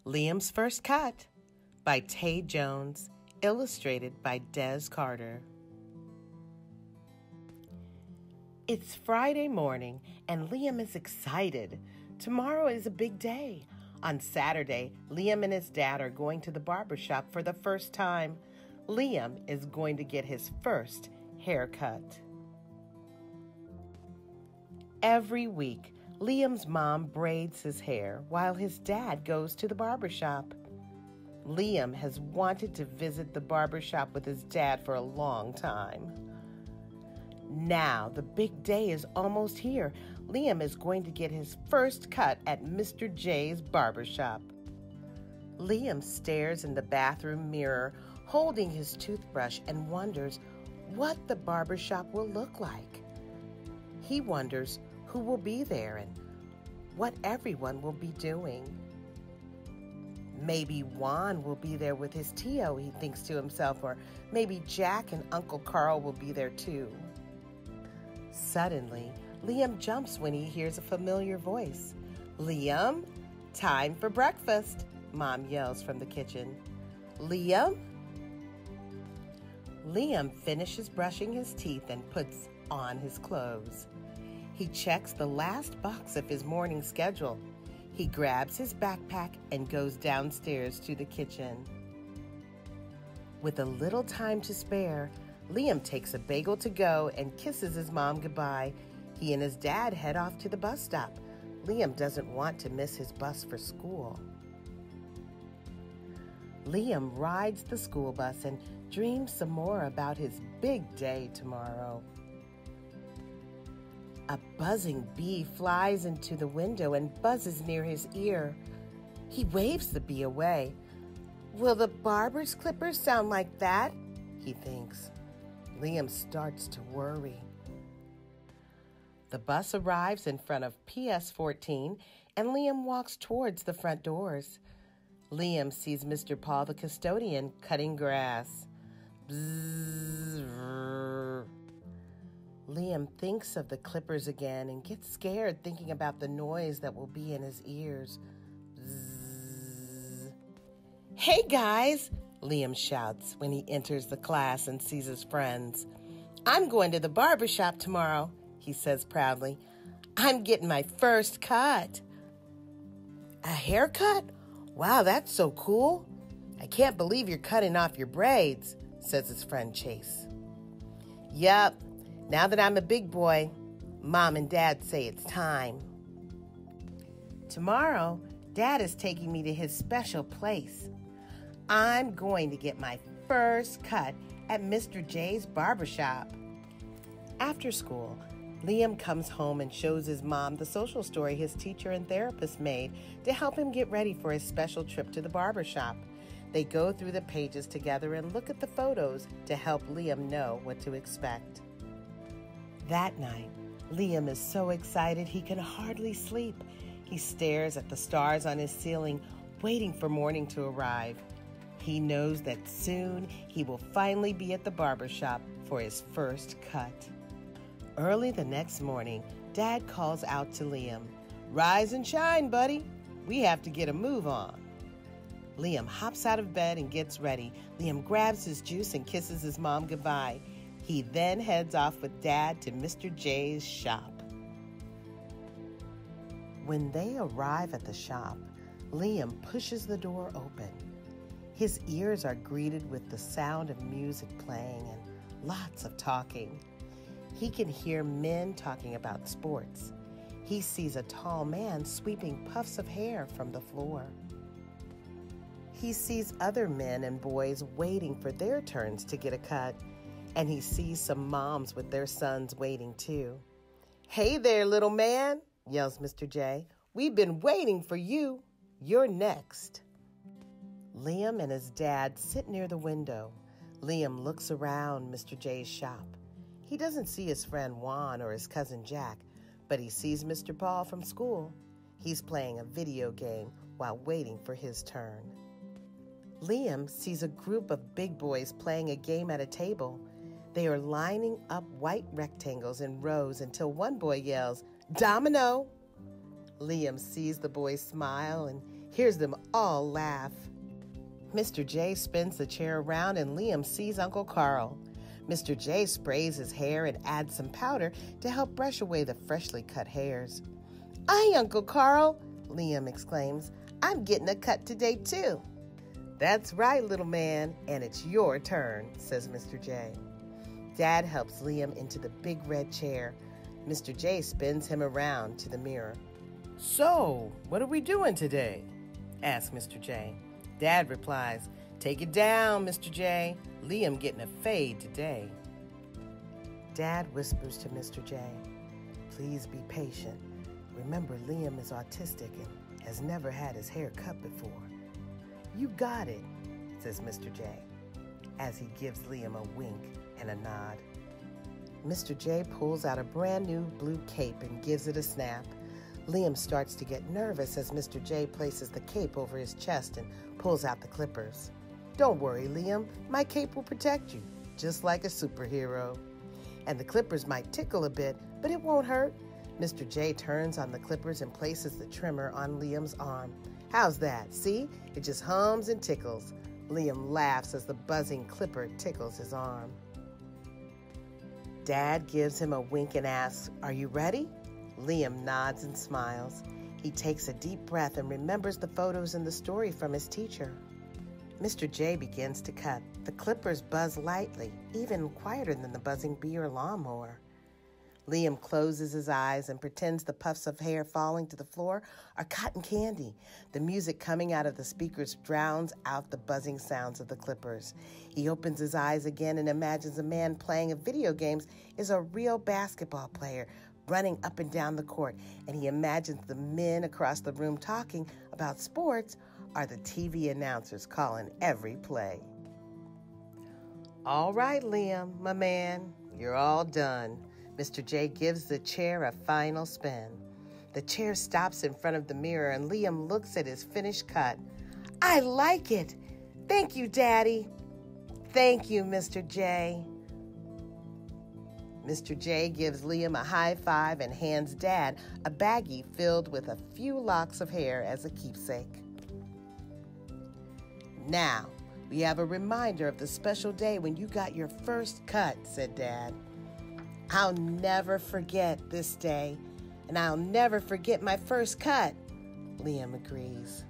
Liam's First Cut by Taye Jones, illustrated by Dez Carter. It's Friday morning, and Liam is excited. Tomorrow is a big day. On Saturday, Liam and his dad are going to the barbershop for the first time. Liam is going to get his first haircut. Every week, Liam's mom braids his hair while his dad goes to the barbershop. Liam has wanted to visit the barbershop with his dad for a long time. Now, the big day is almost here. Liam is going to get his first cut at Mr. J's barbershop. Liam stares in the bathroom mirror, holding his toothbrush, and wonders what the barbershop will look like. He wonders who will be there and what everyone will be doing. Maybe Juan will be there with his Tio, he thinks to himself, or maybe Jack and Uncle Carl will be there too. Suddenly, Liam jumps when he hears a familiar voice. "Liam, time for breakfast," Mom yells from the kitchen. "Liam?" Liam finishes brushing his teeth and puts on his clothes. He checks the last box of his morning schedule. He grabs his backpack and goes downstairs to the kitchen. With a little time to spare, Liam takes a bagel to go and kisses his mom goodbye. He and his dad head off to the bus stop. Liam doesn't want to miss his bus for school. Liam rides the school bus and dreams some more about his big day tomorrow. A buzzing bee flies into the window and buzzes near his ear. He waves the bee away. Will the barber's clippers sound like that? He thinks. Liam starts to worry. The bus arrives in front of PS 14, and Liam walks towards the front doors. Liam sees Mr. Paul, the custodian, cutting grass. Bzzz. Liam thinks of the clippers again and gets scared thinking about the noise that will be in his ears. Bzzz. "Hey guys," Liam shouts when he enters the class and sees his friends. "I'm going to the barbershop tomorrow," he says proudly. "I'm getting my first cut." "A haircut? Wow, that's so cool. I can't believe you're cutting off your braids," says his friend Chase. "Yup. Now that I'm a big boy, Mom and Dad say it's time." "Tomorrow, Dad is taking me to his special place. I'm going to get my first cut at Mr. J's barbershop." After school, Liam comes home and shows his mom the social story his teacher and therapist made to help him get ready for his special trip to the barbershop. They go through the pages together and look at the photos to help Liam know what to expect. That night, Liam is so excited he can hardly sleep. He stares at the stars on his ceiling, waiting for morning to arrive. He knows that soon he will finally be at the barbershop for his first cut. Early the next morning, Dad calls out to Liam, "Rise and shine, buddy. We have to get a move on." Liam hops out of bed and gets ready. Liam grabs his juice and kisses his mom goodbye. He then heads off with Dad to Mr. J's shop. When they arrive at the shop, Liam pushes the door open. His ears are greeted with the sound of music playing and lots of talking. He can hear men talking about sports. He sees a tall man sweeping puffs of hair from the floor. He sees other men and boys waiting for their turns to get a cut. And he sees some moms with their sons waiting too. "Hey there, little man," yells Mr. J. "We've been waiting for you. You're next." Liam and his dad sit near the window. Liam looks around Mr. J's shop. He doesn't see his friend Juan or his cousin Jack, but he sees Mr. Paul from school. He's playing a video game while waiting for his turn. Liam sees a group of big boys playing a game at a table. They are lining up white rectangles in rows until one boy yells, "Domino!" Liam sees the boys smile and hears them all laugh. Mr. J spins the chair around and Liam sees Uncle Carl. Mr. J sprays his hair and adds some powder to help brush away the freshly cut hairs. "Aye, Uncle Carl," Liam exclaims. "I'm getting a cut today, too." "That's right, little man, and it's your turn," says Mr. J. Dad helps Liam into the big red chair. Mr. J spins him around to the mirror. "So, what are we doing today?" asks Mr. J. Dad replies, "Take it down, Mr. J. Liam getting a fade today." Dad whispers to Mr. J, "Please be patient. Remember, Liam is autistic and has never had his hair cut before." "You got it," says Mr. J, as he gives Liam a wink and a nod. Mr. J pulls out a brand new blue cape and gives it a snap. Liam starts to get nervous as Mr. J places the cape over his chest and pulls out the clippers. "Don't worry, Liam. My cape will protect you, just like a superhero. And the clippers might tickle a bit, but it won't hurt." Mr. J turns on the clippers and places the trimmer on Liam's arm. "How's that? See? It just hums and tickles." Liam laughs as the buzzing clipper tickles his arm. Dad gives him a wink and asks, "Are you ready?" Liam nods and smiles. He takes a deep breath and remembers the photos in the story from his teacher. Mr. J begins to cut. The clippers buzz lightly, even quieter than the buzzing bee or lawnmower. Liam closes his eyes and pretends the puffs of hair falling to the floor are cotton candy. The music coming out of the speakers drowns out the buzzing sounds of the clippers. He opens his eyes again and imagines a man playing video games is a real basketball player running up and down the court, and he imagines the men across the room talking about sports are the TV announcers calling every play. "All right, Liam, my man, you're all done." Mr. J gives the chair a final spin. The chair stops in front of the mirror and Liam looks at his finished cut. "I like it. Thank you, Daddy." "Thank you, Mr. J." Mr. J gives Liam a high five and hands Dad a baggie filled with a few locks of hair as a keepsake. "Now, we have a reminder of the special day when you got your first cut," said Dad. "I'll never forget this day, and I'll never forget my first cut," Liam agrees.